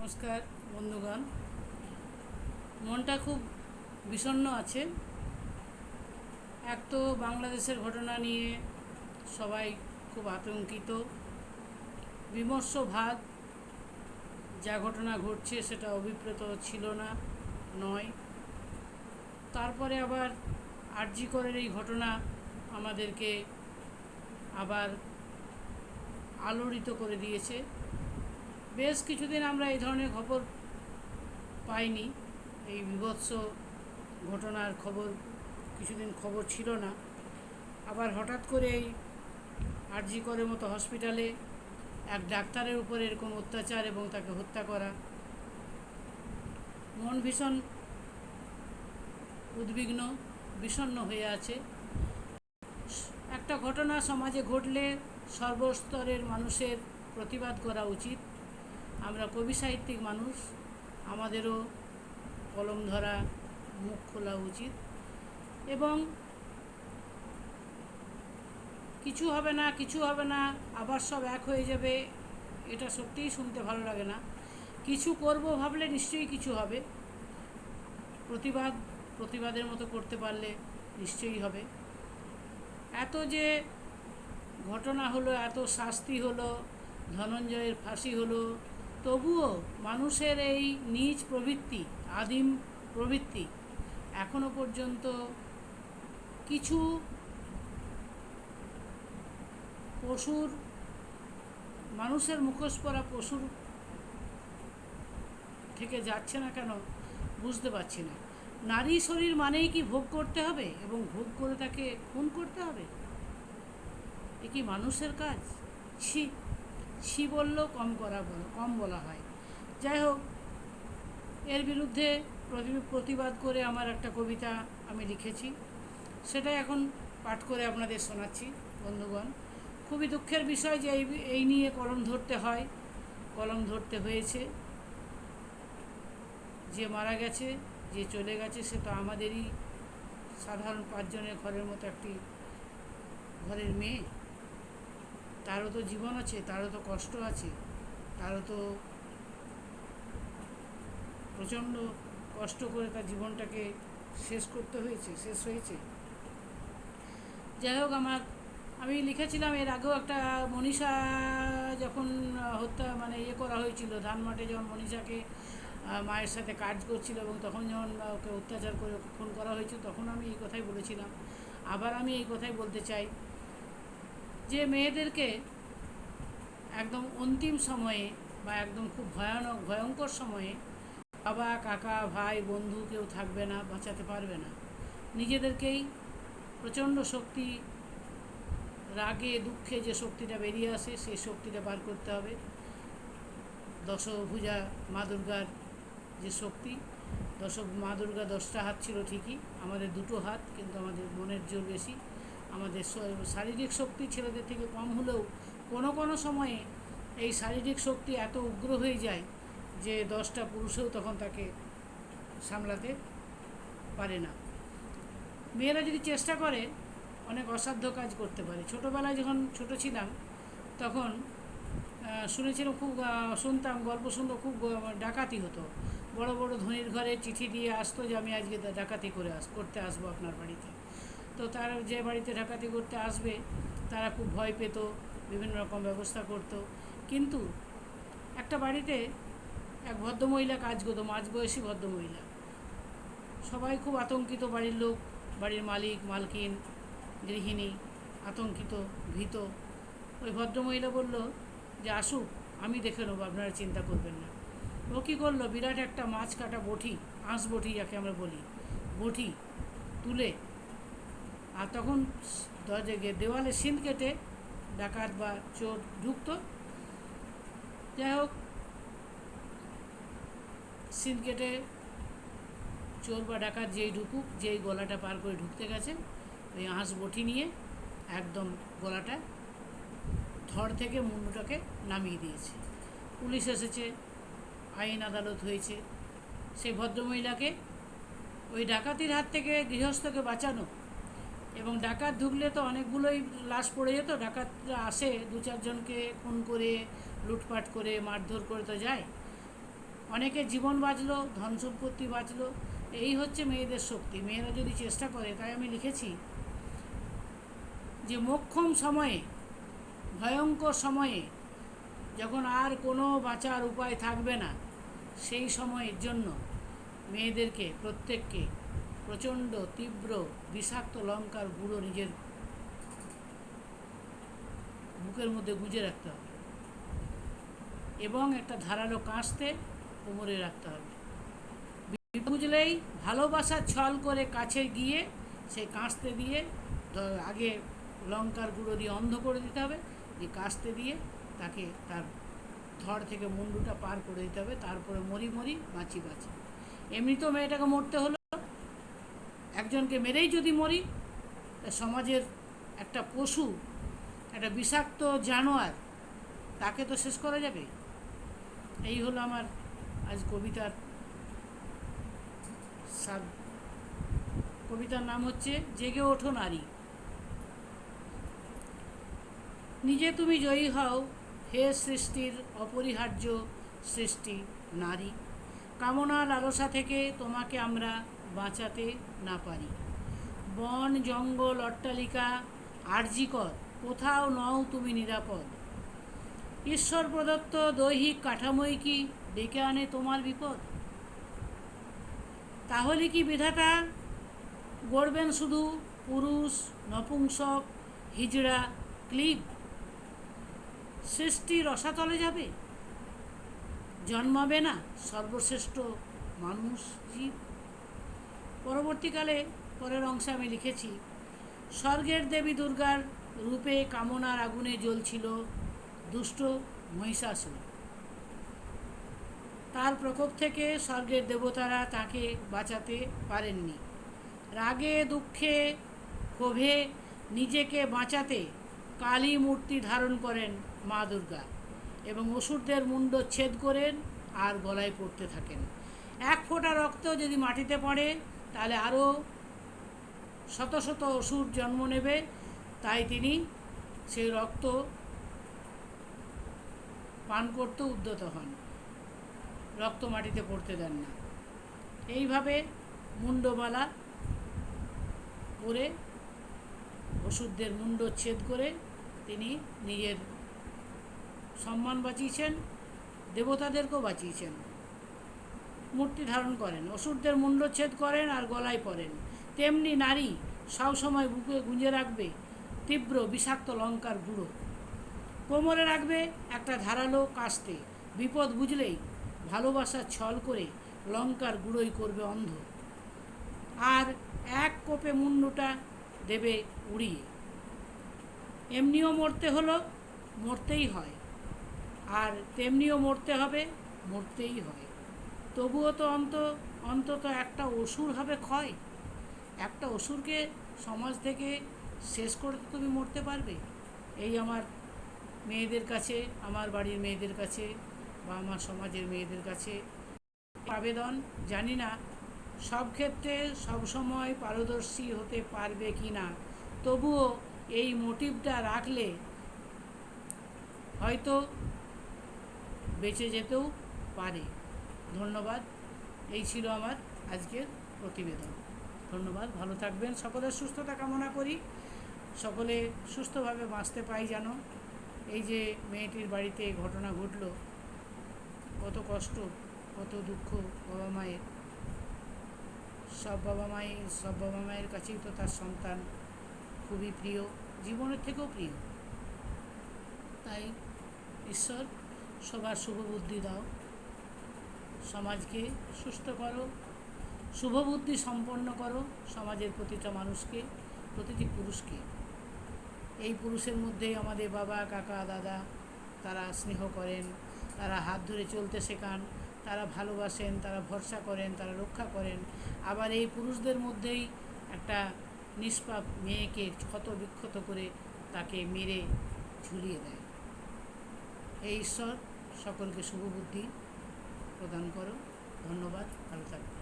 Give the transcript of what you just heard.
নমস্কার বন্ধুগণ। মনটা খুব বিষণ্ণ আছে। এক তো বাংলাদেশের ঘটনা নিয়ে সবাই খুব আতঙ্কিত, বিমর্ষ ভাব। যা ঘটনা ঘটছে সেটা অভিপ্রেত ছিল না, নয়। তারপরে আবার আরজি করের এই ঘটনা আমাদেরকে আবার আলোড়িত করে দিয়েছে। বেশ কিছুদিন আমরা এই ধরনের খবর পাইনি, এই বীভৎস ঘটনার খবর কিছুদিন খবর ছিল না। আবার হঠাৎ করে এই আরজি করের মতো হসপিটালে এক ডাক্তারের উপর এরকম অত্যাচার এবং তাকে হত্যা করা, মন ভীষণ উদ্বিগ্ন, বিষণ্ণ হয়ে আছে। একটা ঘটনা সমাজে ঘটলে সর্বস্তরের মানুষের প্রতিবাদ করা উচিত। আমরা কবি সাহিত্যিক মানুষ, আমাদেরও কলম ধরা, মুখ খোলা উচিত। এবং কিছু হবে না, কিছু হবে না, আবার সব এক হয়ে যাবে, এটা সত্যিই শুনতে ভালো লাগে না। কিছু করব ভাবলে নিশ্চয়ই কিছু হবে। প্রতিবাদের মতো করতে পারলে নিশ্চয়ই হবে। এত যে ঘটনা হলো, এত শাস্তি হলো, ধনঞ্জয়ের ফাঁসি হলো, তবুও মানুষের এই নীচ প্রবৃত্তি, আদিম প্রবৃত্তি এখনো পর্যন্ত কিছু পশুর, মানুষের মুখোশ পরা পশুর থেকে যাচ্ছে না কেন বুঝতে পারছি না। নারী শরীর মানেই কি ভোগ করতে হবে এবং ভোগ করে তাকে খুন করতে হবে? এ কি মানুষের কাজ? ছি ছি বললেও কম বলা হয়। যাই হোক, এর বিরুদ্ধে প্রতিবাদ করে আমার একটা কবিতা আমি লিখেছি, সেটাই এখন পাঠ করে আপনাদের শোনাচ্ছি। বন্ধুগণ, খুবই দুঃখের বিষয় যে এই নিয়ে কলম ধরতে হয়, কলম ধরতে হয়েছে। যে মারা গেছে, যে চলে গেছে, সে তো আমাদেরই সাধারণ 5 জনের ঘরের মতো একটি ঘরের মেয়ে। তারও তো জীবন আছে, তারও তো কষ্ট আছে, তারও তো প্রচণ্ড কষ্ট করে তার জীবনটাকে শেষ হয়েছে। যাই হোক, আমি লিখেছিলাম এর আগেও একটা মনীষা যখন হত্যা করা হয়েছিল, ধানমাটে যখন মনীষাকে মায়ের সাথে কাজ করছিল এবং তখন যখন ওকে অত্যাচার করে খুন করা হয়েছিল, তখন আমি এই কথাই বলেছিলাম। আবার আমি এই কথাই বলতে চাই যে মেয়েদেরকে একদম অন্তিম সময়ে বা একদম খুব ভয়ঙ্কর সময়ে বাবা, কাকা, ভাই, বন্ধু কেউ থাকবে না, বাঁচাতে পারবে না। নিজেদেরকেই প্রচণ্ড শক্তি, রাগে দুঃখে যে শক্তিটা বেরিয়ে আসে, সেই শক্তিটা বার করতে হবে। দশভুজা মা দুর্গার যে শক্তি, মা দুর্গা 10টা হাত ছিল ঠিকই, আমাদের 2টো হাত, কিন্তু আমাদের মনের জোর বেশি। আমাদের শারীরিক শক্তি ছেলেদের থেকে কম হলেও কোনো সময়ে এই শারীরিক শক্তি এত উগ্র হয়ে যায় যে 10টা পুরুষেও তখন তাকে সামলাতে পারে না। মেয়েরা যদি চেষ্টা করে অনেক অসাধ্য কাজ করতে পারে। ছোটোবেলায় যখন ছোটো ছিলাম তখন শুনেছিলাম, শুনতাম, গল্প শুনতো, খুব ডাকাতি হতো। বড় বড় ধনীর ঘরে চিঠি দিয়ে আসতো যে আমি আজকে ডাকাতি করতে আসবো আপনার বাড়িতে। তো তারা যে বাড়িতে ডাকাতি করতে আসবে তারা খুব ভয় পেত, বিভিন্ন রকম ব্যবস্থা করত। কিন্তু একটা বাড়িতে এক ভদ্রমহিলা কাজ করতো, মাঝবয়সী ভদ্রমহিলা। সবাই খুব আতঙ্কিত, বাড়ির লোক, বাড়ির মালিক, মালকিন, গৃহিণী আতঙ্কিত, ভীত। ওই ভদ্রমহিলা বলল যে আসুক, আমি দেখে নেবো, আপনারা চিন্তা করবেন না। ও কী করলো, বিরাট একটা মাছ কাটা বটি, আঁশ বটি যাকে আমরা বলি, বটি তুলে, আর তখন দেওয়ালে সিঁধ কেটে ডাকাত বা চোর ঢুকতো। যাই হোক, সিঁধ কেটে চোর বা ডাকাত যেই ঢুকুক, যেই গলাটা পার করে ঢুকতে গেছে, ওই আঁশ বটি নিয়ে একদম গলাটা ধড় থেকে মুন্ডুটাকে নামিয়ে দিয়েছে। পুলিশ এসেছে, আইন আদালত হয়েছে। সেই ভদ্রমহিলাকে ওই ডাকাতির হাত থেকে গৃহস্থকে বাঁচানো, এবং ডাকাত ঢুকলে তো অনেকগুলোই লাশ পড়ে যেত। ডাকাতরা আসে 2-4 জনকে খুন করে, লুটপাট করে, মারধর করে তো যায়। অনেকের জীবন বাঁচলো, ধন সম্পত্তি বাঁচলো। এই হচ্ছে মেয়েদের শক্তি। মেয়েরা যদি চেষ্টা করে, তাই আমি লিখেছি যে মোক্ষম সময়ে, ভয়ঙ্কর সময়ে, যখন আর কোনো বাঁচার উপায় থাকবে না, সেই সময়ের জন্য মেয়েদেরকে প্রত্যেককে প্রচণ্ড তীব্র বিষাক্ত লঙ্কার গুঁড়ো নিজের বুকের মধ্যে গুঁজে রাখতে হবে এবং একটা ধারালো কাঁচতে কোমরে রাখতে হবে। বুঝলেই ভালোবাসার ছল করে কাছে গিয়ে সেই কাঁচতে দিয়ে আগে লঙ্কার গুঁড়ো দিয়ে অন্ধ করে দিতে হবে, দিয়ে কাঁচতে দিয়ে তাকে তার ধড় থেকে মুন্ডুটা পার করে দিতে হবে। তারপরে মরি মরি বাঁচি বাঁচি। এমনি তো মেয়েটাকে মরতে হলো, একজনকে মেরেই যদি মরি, সমাজের একটা পশু, একটা বিষাক্ত জানোয়ার, তাকে তো শেষ করা যাবে। এই হলো আমার আজ কবিতার কবিতার নাম হচ্ছে জেগে ওঠো নারী। নিজে তুমি জয়ী হও হে সৃষ্টির অপরিহার্য সৃষ্টি নারী। কামনা লালসা থেকে তোমাকে আমরা বাঁচাতে না পারি। বন জঙ্গল অট্টালিকা আর্জিকর, কোথাও নও তুমি নিরাপদ। ঈশ্বর প্রদত্ত দৈহিক কাঠামোই কি ডেকে আনে তোমার বিপদ? তাহলে কি বিধাতা গড়বেন শুধু পুরুষ, নপুংসক, হিজড়া, ক্লিব? সৃষ্টি রসাতলে যাবে, জন্মাবে না সর্বশ্রেষ্ঠ মানুষ জীব? পরবর্তীকালে পরের অংশে আমি লিখেছি, স্বর্গের দেবী দুর্গার রূপে কামনার আগুনে জ্বলছিল দুষ্ট মহিষাসুর। তার প্রকোপ থেকে স্বর্গের দেবতারা তাকে বাঁচাতে পারেননি। রাগে দুঃখে ক্ষোভে নিজেকে বাঁচাতে কালী মূর্তি ধারণ করেন মা দুর্গা এবং অসুরদের মুণ্ডচ্ছেদ করেন আর গলায় পড়তে থাকেন। এক ফোঁটা রক্ত যদি মাটিতে পড়ে, তাহলে আরও শত শত অসুর জন্ম নেবে। তাই তিনি সেই রক্ত পান করতে উদ্যত হন, রক্ত মাটিতে পড়তে দেন না। এইভাবে মুন্ডমালা করে অসুরদের মুণ্ডচ্ছেদ করে তিনি নিজের সম্মান বাঁচিয়েছেন, দেবতাদেরকেও বাঁচিয়েছেন। মূর্তি ধারণ করেন, অসুরদের মুণ্ডচ্ছেদ করেন আর গলায় পড়েন। তেমনি নারী সবসময় বুকে গুঁজে রাখবে তীব্র বিষাক্ত লঙ্কার গুঁড়ো, কোমরে রাখবে একটা ধারালো কাস্তে। বিপদ বুঝলেই ভালোবাসার ছল করে লঙ্কার গুঁড়োই করবে অন্ধ, আর এক কোপে মুন্ডুটা দেবে উড়িয়ে। এমনিও মরতে হলো, মরতেই হয়, আর তেমনিও মরতে হবে, মরতেই হয়। তবুও তো অন্তত একটা অসুর হবে ক্ষয়। একটা অসুরকে সমাজ থেকে শেষ করে তো তুমি মরতে পারবে। এই আমার মেয়েদের কাছে, আমার বাড়ির মেয়েদের কাছে বা আমার সমাজের মেয়েদের কাছে আবেদন। জানি না সব ক্ষেত্রে সবসময় পারদর্শী হতে পারবে কি না, তবুও এই মোটিভটা রাখলে হয়তো বেঁচে যেতেও পারে। ধন্যবাদ। এই ছিল আমার আজকের প্রতিবেদন। ধন্যবাদ। ভালো থাকবেন। সকলের সুস্থতা কামনা করি, সকলে সুস্থভাবে বাঁচতে পাই যেন। এই যে মেয়েটির বাড়িতে ঘটনা ঘটল, কত কষ্ট, কত দুঃখ বাবা মায়ের। সব বাবা মায়ের কাছেই তো তার সন্তান খুবই প্রিয়, জীবনের থেকেও প্রিয়। তাই ঈশ্বর সবার শুভবুদ্ধি দাও, সমাজকে সুস্থ করো, শুভবুদ্ধি সম্পন্ন করো সমাজের প্রতিটা মানুষকে, প্রতিটি পুরুষকে। এই পুরুষের মধ্যেই আমাদের বাবা, কাকা, দাদা, তারা স্নেহ করেন, তারা হাত ধরে চলতে শেখান, তারা ভালোবাসেন, তারা ভরসা করেন, তারা রক্ষা করেন। আবার এই পুরুষদের মধ্যেই একটা নিষ্পাপ মেয়েকে ক্ষত বিক্ষত করে তাকে মেরে ঝুলিয়ে দেয়। এই ঈশ্বর সকলকে শুভবুদ্ধি প্রদান করো। ধন্যবাদ। ভালো থাকবে।